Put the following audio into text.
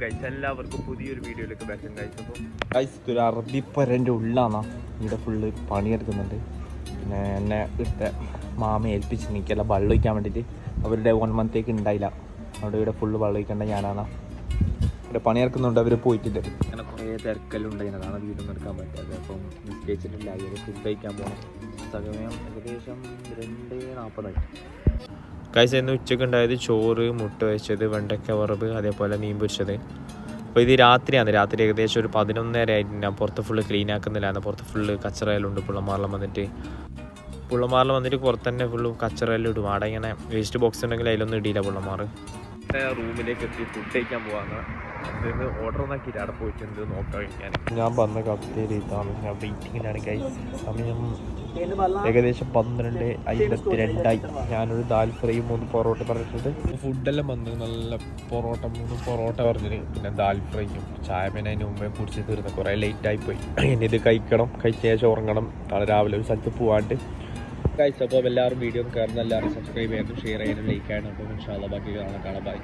Guys എല്ലാവർക്കും പുതിയൊരു വീഡിയോയിലേക്ക് ബാക്കും ഗൈസ്. അപ്പോൾ ഗൈസ് ഒരു അറബിപ്പരൻ്റെ ഉള്ളാണ് ഇവിടെ ഫുള്ള് പണിയെടുക്കുന്നുണ്ട്. പിന്നെ എന്നെ ഇവിടുത്തെ മാമ ഏൽപ്പിച്ച് നിൽക്കല്ല വെള്ളം ഒഴിക്കാൻ വേണ്ടിയിട്ട്. അവരുടെ 1 മന്തേക്ക് ഉണ്ടായില്ല, അവിടെ ഇവിടെ ഫുള്ള് വെള്ളം ഒഴിക്കേണ്ട ഞാനാണ്. ഇവിടെ പണിയെടുക്കുന്നുണ്ട്, അവർ പോയിട്ടുണ്ട്. അങ്ങനെ കുറേ തിരക്കെല്ലാം ഉണ്ടായിരുന്നതാണ് വീടൊന്നും എടുക്കാൻ പറ്റാതെ. അപ്പം നിശ്ചയിച്ചിട്ടില്ല, അവർ ഫുഡ് കഴിക്കാൻ പോകണം. സമയം ഏകദേശം 2:40 ഗൈസ്. ഇന്ന് ഉച്ചയ്ക്ക് ഉണ്ടായത് ചോറ്, മുട്ട വെച്ചത്, വെണ്ടയ്ക്ക വറവ്, അതേപോലെ മീൻ പൊരിച്ചത്. അപ്പോൾ ഇത് രാത്രിയാണ്. രാത്രി ഏകദേശം ഒരു 11:30 ആയിട്ട് ഞാൻ പുറത്ത് ഫുള്ള് ക്ലീൻ ആക്കുന്നില്ലായിരുന്നു. പുറത്ത് ഫുള്ള് കച്ചറയിലുണ്ട്. പുള്ളമാരെല്ലാം വന്നിട്ട് പുറത്ത് തന്നെ ഫുള്ളും കച്ചറയെല്ലാം ഇടും. അവിടെ ഇങ്ങനെ വേസ്റ്റ് ബോക്സ് ഉണ്ടെങ്കിൽ അതിലൊന്നും ഇടിയില്ല പുള്ളമാർ. റൂമിലേക്ക് എത്തി ഫുഡ് കഴിക്കാൻ പോകാന്ന് ഓർഡർ ഒന്നാക്കിയിട്ട് അവിടെ പോയിട്ട് എന്ത് നോക്കാൻ കഴിക്കാൻ. ഞാൻ വന്ന കഫ്റ്റേരിയ ഇതാണ്. ഞാൻ വെയിറ്റിങ്ങിലാണ് ഗൈസ്. സമയം ഏകദേശം 12:52. ഞാനൊരു ദാൽ ഫ്രൈയും 3 പൊറോട്ട പറഞ്ഞിട്ടുണ്ട്. ഫുഡെല്ലാം വന്ന് നല്ല പൊറോട്ട 3 പൊറോട്ട പറഞ്ഞിട്ട് പിന്നെ ദാൽ ഫ്രൈയും ചായ. പിന്നെ അതിന് മുമ്പേ കുടിച്ച് തീർന്ന് കുറേ ലേറ്റായി പോയി. ഇനി ഇത് കഴിക്കണം, കഴിച്ച ശേഷം ഉറങ്ങണം. നാളെ രാവിലെ ഒരു സ്ഥലത്ത് പോകാണ്ട് ഗൈസ്. അപ്പോൾ എല്ലാവരും വീഡിയോ കയറുന്ന എല്ലാവരും സബ്സ്ക്രൈബ് ചെയ്യാനും ഷെയർ ചെയ്യാനും ലൈക്ക് ചെയ്യാനും. അപ്പോൾ ഇൻഷാ അല്ലാഹ് ബാക്കി കാണാം. ബൈ.